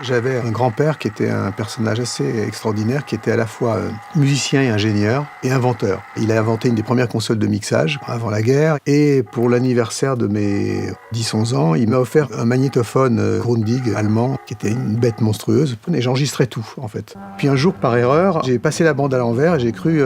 J'avais un grand-père qui était un personnage assez extraordinaire, qui était à la fois musicien et ingénieur et inventeur. Il a inventé une des premières consoles de mixage avant la guerre et pour l'anniversaire de mes 10-11 ans, il m'a offert un magnétophone Grundig allemand qui était une bête monstrueuse et j'enregistrais tout en fait. Puis un jour, par erreur, j'ai passé la bande à l'envers et j'ai cru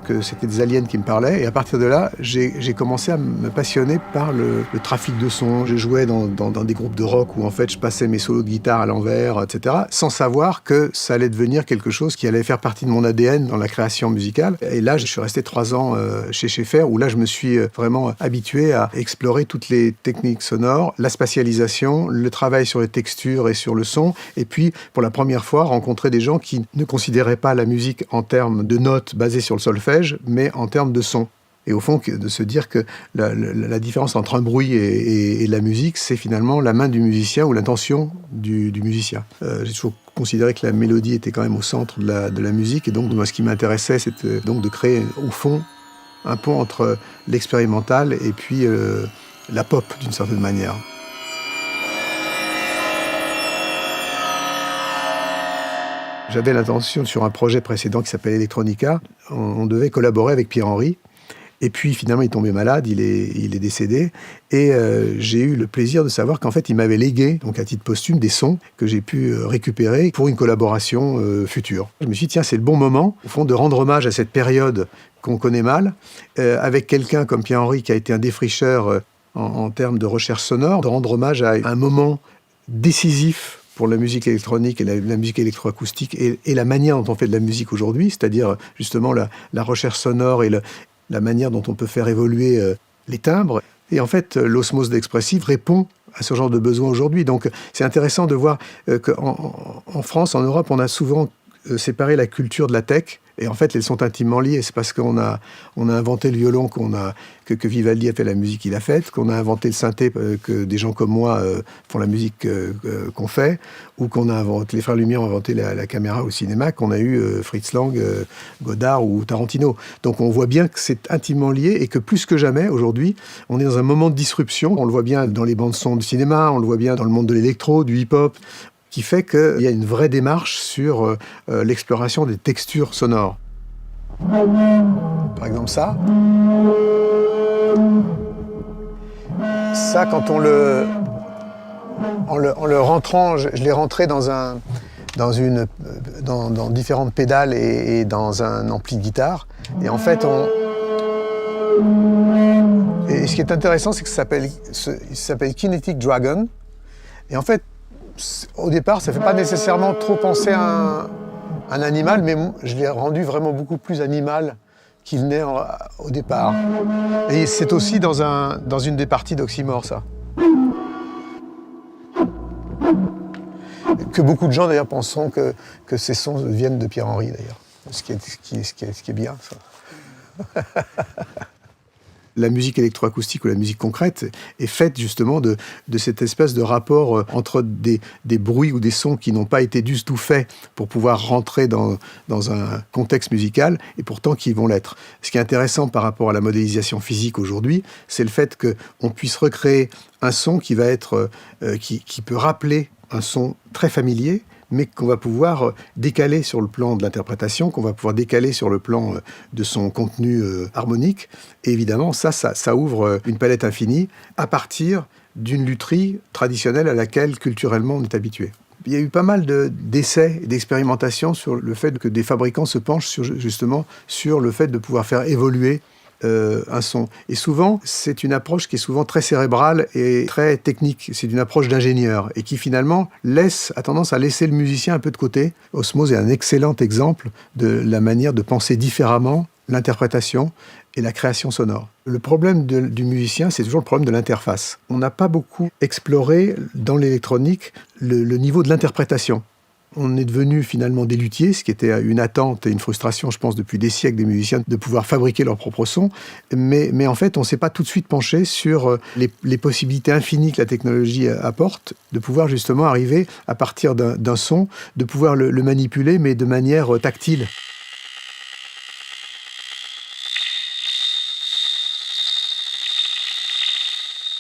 que c'était des aliens qui me parlaient et à partir de là, j'ai commencé à me passionner par le trafic de son. Je jouais dans des groupes de rock où en fait je passais mes solos de guitare à l'envers, etc., sans savoir que ça allait devenir quelque chose qui allait faire partie de mon ADN dans la création musicale. Et là, je suis resté 3 ans chez Schaeffer, où là, je me suis vraiment habitué à explorer toutes les techniques sonores, la spatialisation, le travail sur les textures et sur le son, et puis, pour la première fois, rencontrer des gens qui ne considéraient pas la musique en termes de notes basées sur le solfège, mais en termes de son. Et au fond, de se dire que la différence entre un bruit et la musique, c'est finalement la main du musicien ou l'intention du musicien. J'ai toujours considéré que la mélodie était quand même au centre de la musique. Et donc, moi, ce qui m'intéressait, c'était donc de créer, au fond, un pont entre l'expérimental et puis la pop, d'une certaine manière. J'avais l'intention, sur un projet précédent qui s'appelle Electronica, on devait collaborer avec Pierre-Henry. Et puis, finalement, il est tombé malade, il est décédé. Et j'ai eu le plaisir de savoir qu'en fait, il m'avait légué, donc à titre posthume, des sons que j'ai pu récupérer pour une collaboration future. Je me suis dit, tiens, c'est le bon moment, au fond, de rendre hommage à cette période qu'on connaît mal, avec quelqu'un comme Pierre-Henry, qui a été un défricheur en termes de recherche sonore, de rendre hommage à un moment décisif pour la musique électronique et la musique électroacoustique et la manière dont on fait de la musique aujourd'hui, c'est-à-dire justement la recherche sonore et la manière dont on peut faire évoluer les timbres. Et en fait, l'osmose d'expressif répond à ce genre de besoin aujourd'hui. Donc, c'est intéressant de voir qu'en France, en Europe, on a souvent séparé la culture de la tech. Et en fait, elles sont intimement liées. C'est parce qu'on a inventé le violon que Vivaldi a fait la musique qu'il a faite, qu'on a inventé le synthé, que des gens comme moi font la musique qu'on fait, ou qu'on a inventé, les frères Lumière ont inventé la caméra au cinéma, qu'on a eu Fritz Lang, Godard ou Tarantino. Donc on voit bien que c'est intimement lié et que plus que jamais, aujourd'hui, on est dans un moment de disruption. On le voit bien dans les bandes-son de cinéma, on le voit bien dans le monde de l'électro, du hip-hop, qui fait qu'il y a une vraie démarche sur l'exploration des textures sonores. Par exemple ça. Ça, quand on le rentrant, je l'ai rentré dans différentes pédales et dans un ampli de guitare. Et en fait, et ce qui est intéressant, c'est que ça s'appelle Kinetic Dragon. Et en fait, au départ, ça ne fait pas nécessairement trop penser à un animal, mais je l'ai rendu vraiment beaucoup plus animal qu'il n'est au départ. Et c'est aussi dans une des parties d'Oxymore, ça. Que beaucoup de gens, d'ailleurs, penseront que ces sons viennent de Pierre-Henry, d'ailleurs. Ce qui est bien, ça. La musique électroacoustique ou la musique concrète est faite justement de cette espèce de rapport entre des bruits ou des sons qui n'ont pas été du tout faits pour pouvoir rentrer dans un contexte musical et pourtant qui vont l'être. Ce qui est intéressant par rapport à la modélisation physique aujourd'hui, c'est le fait qu'on puisse recréer un son qui va être, qui peut rappeler un son très familier, mais qu'on va pouvoir décaler sur le plan de l'interprétation, qu'on va pouvoir décaler sur le plan de son contenu harmonique. Et évidemment, ça ouvre une palette infinie à partir d'une lutherie traditionnelle à laquelle, culturellement, on est habitué. Il y a eu pas mal d'essais et d'expérimentations sur le fait que des fabricants se penchent justement sur le fait de pouvoir faire évoluer un son. Et souvent, c'est une approche qui est souvent très cérébrale et très technique. C'est une approche d'ingénieur et qui finalement a tendance à laisser le musicien un peu de côté. Osmose est un excellent exemple de la manière de penser différemment l'interprétation et la création sonore. Le problème du musicien, c'est toujours le problème de l'interface. On n'a pas beaucoup exploré dans l'électronique le niveau de l'interprétation. On est devenu finalement des luthiers, ce qui était une attente et une frustration, je pense, depuis des siècles des musiciens, de pouvoir fabriquer leur propre son. Mais en fait, on ne s'est pas tout de suite penché sur les possibilités infinies que la technologie apporte, de pouvoir justement arriver, à partir d'un son, de pouvoir le manipuler, mais de manière tactile.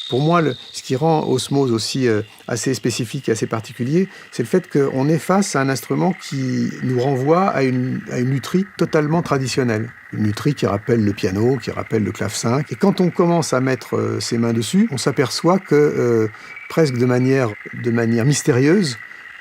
Pour moi, ce qui rend Osmose aussi assez spécifique et assez particulier, c'est le fait qu'on est face à un instrument qui nous renvoie à une lutherie totalement traditionnelle. Une lutherie qui rappelle le piano, qui rappelle le clavecin. Et quand on commence à mettre ses mains dessus, on s'aperçoit que, presque de manière mystérieuse,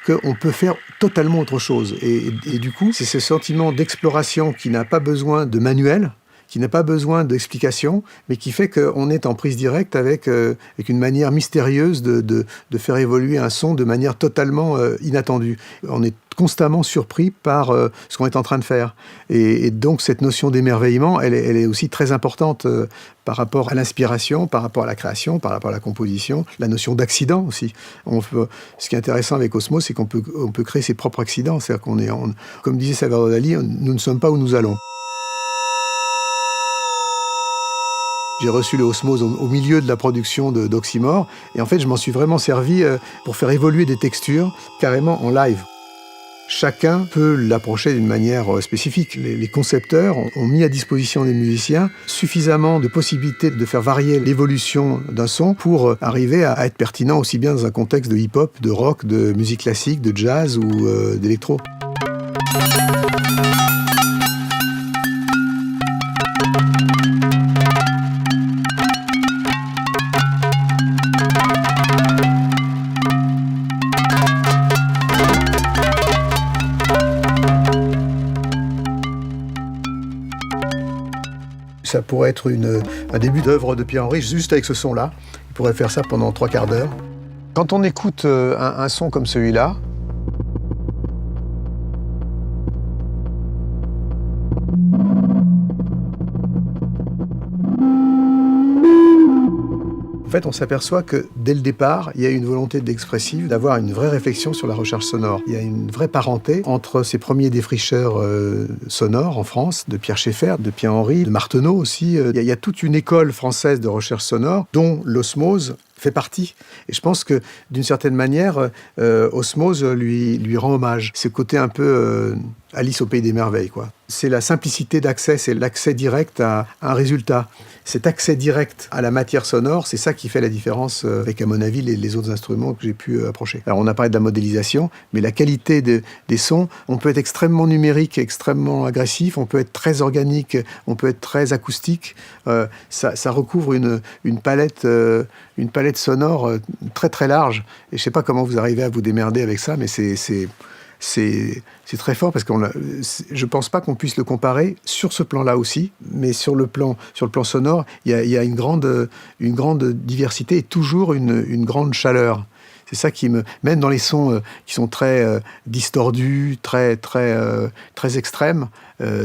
qu'on peut faire totalement autre chose. Et du coup, c'est ce sentiment d'exploration qui n'a pas besoin de manuel, qui n'a pas besoin d'explication, mais qui fait qu'on est en prise directe avec une manière mystérieuse de faire évoluer un son de manière totalement inattendue. On est constamment surpris par ce qu'on est en train de faire. Et donc cette notion d'émerveillement, elle est aussi très importante par rapport à l'inspiration, par rapport à la création, par rapport à la composition, la notion d'accident aussi. Ce qui est intéressant avec Osmose, c'est qu'on peut créer ses propres accidents. C'est-à-dire comme disait Salvador Dali, nous ne sommes pas où nous allons. J'ai reçu le Osmose au milieu de la production d'Oxymore, et en fait, je m'en suis vraiment servi pour faire évoluer des textures carrément en live. Chacun peut l'approcher d'une manière spécifique. Les concepteurs ont mis à disposition des musiciens suffisamment de possibilités de faire varier l'évolution d'un son pour arriver à être pertinent aussi bien dans un contexte de hip-hop, de rock, de musique classique, de jazz ou d'électro. Ça pourrait être un début d'œuvre de Pierre Henry, juste avec ce son-là. Il pourrait faire ça pendant 3 quarts d'heure. Quand on écoute un son comme celui-là, en fait, on s'aperçoit que dès le départ, il y a une volonté d'expressive, d'avoir une vraie réflexion sur la recherche sonore. Il y a une vraie parenté entre ces premiers défricheurs sonores en France, de Pierre Schaeffer, de Pierre Henry, de Martenot aussi. Il y a toute une école française de recherche sonore dont l'Osmose fait partie. Et je pense que, d'une certaine manière, Osmose lui rend hommage. Ce côté un peu Alice au pays des merveilles, quoi. C'est la simplicité d'accès, c'est l'accès direct à un résultat. Cet accès direct à la matière sonore, c'est ça qui fait la différence avec, à mon avis, les autres instruments que j'ai pu approcher. Alors, on a parlé de la modélisation, mais la qualité des sons, on peut être extrêmement numérique, extrêmement agressif, on peut être très organique, on peut être très acoustique. Ça recouvre une palette sonore très très large. Et je sais pas comment vous arrivez à vous démerder avec ça, mais c'est très fort parce que je pense pas qu'on puisse le comparer sur ce plan-là aussi, mais sur le plan sonore, il y a une grande diversité et toujours une grande chaleur. C'est ça même dans les sons qui sont très distordus, très extrêmes,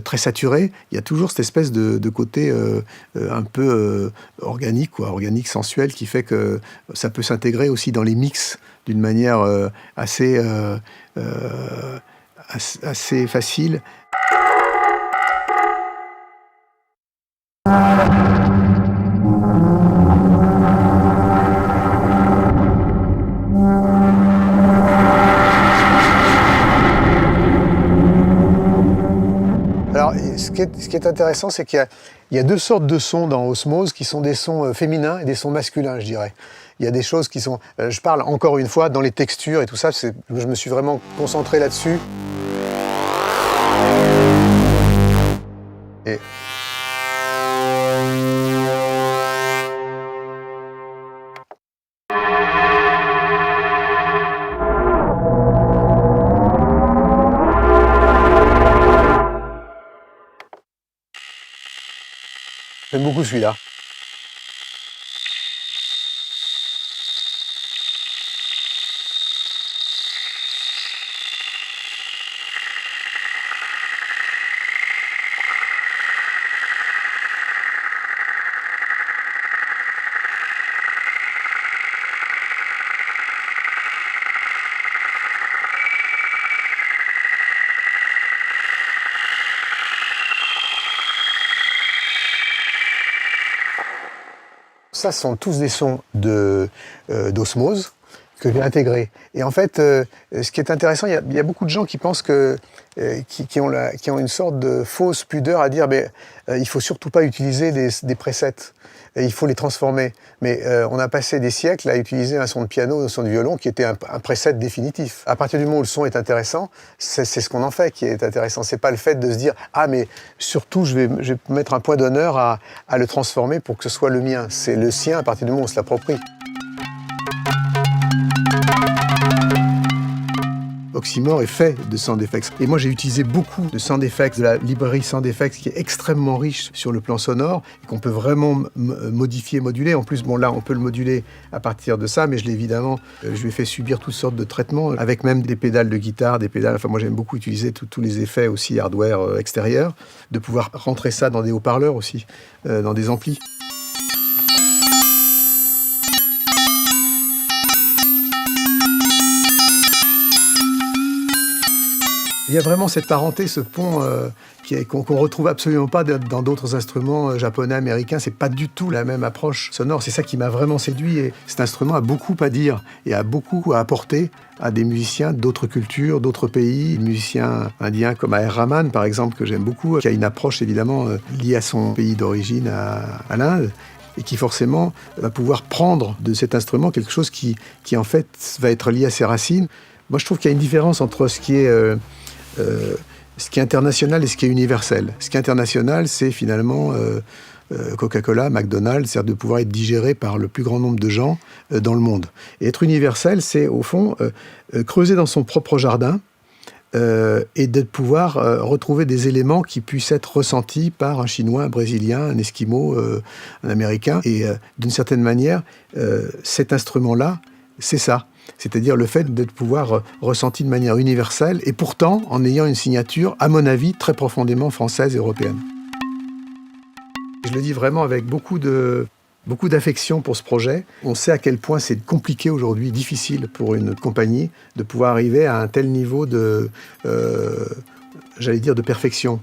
très saturés, il y a toujours cette espèce de côté un peu organique, quoi, organique, sensuel, qui fait que ça peut s'intégrer aussi dans les mix d'une manière assez facile. Alors, ce qui est intéressant, c'est qu'il y a 2 sortes de sons dans Osmose qui sont des sons féminins et des sons masculins, je dirais. Il y a des choses qui sont... je parle encore une fois dans les textures et tout ça, je me suis vraiment concentré là-dessus. Et... J'aime beaucoup celui-là. Ça sont tous des sons d'Osmose que j'ai intégré. Et en fait, ce qui est intéressant, il y a beaucoup de gens qui pensent qui ont une sorte de fausse pudeur à dire il faut surtout pas utiliser des presets. Et il faut les transformer. Mais on a passé des siècles à utiliser un son de piano, un son de violon qui était un preset définitif. À partir du moment où le son est intéressant, c'est ce qu'on en fait qui est intéressant. C'est pas le fait de se dire « Ah, mais surtout, je vais mettre un point d'honneur à le transformer pour que ce soit le mien ». C'est le sien à partir du moment où on se l'approprie. Oxymore est fait de sound effects. Et moi, j'ai utilisé beaucoup de sound effects, de la librairie sound effects qui est extrêmement riche sur le plan sonore et qu'on peut vraiment modifier, moduler. En plus, bon, là, on peut le moduler à partir de ça, mais je lui ai fait subir toutes sortes de traitements avec même des pédales de guitare, des pédales. Enfin, moi, j'aime beaucoup utiliser tous les effets aussi hardware extérieurs, de pouvoir rentrer ça dans des haut-parleurs aussi, dans des amplis. Il y a vraiment cette parenté, ce pont qu'on retrouve absolument pas dans d'autres instruments japonais, américains. C'est pas du tout la même approche sonore. C'est ça qui m'a vraiment séduit. Et cet instrument a beaucoup à dire et a beaucoup à apporter à des musiciens d'autres cultures, d'autres pays. Des musiciens indiens comme A.R. Rahman, par exemple, que j'aime beaucoup, qui a une approche évidemment liée à son pays d'origine, à l'Inde, et qui forcément va pouvoir prendre de cet instrument quelque chose qui en fait va être lié à ses racines. Moi, je trouve qu'il y a une différence entre ce qui est international et ce qui est universel. Ce qui est international, c'est finalement Coca-Cola, McDonald's, c'est-à-dire de pouvoir être digéré par le plus grand nombre de gens dans le monde. Et être universel, c'est au fond creuser dans son propre jardin et de pouvoir retrouver des éléments qui puissent être ressentis par un Chinois, un Brésilien, un Esquimau, un Américain. Et d'une certaine manière, cet instrument-là, c'est ça. C'est-à-dire le fait de pouvoir ressenti de manière universelle et pourtant en ayant une signature, à mon avis, très profondément française et européenne. Je le dis vraiment avec beaucoup d'affection pour ce projet. On sait à quel point c'est compliqué aujourd'hui, difficile pour une compagnie de pouvoir arriver à un tel niveau de perfection.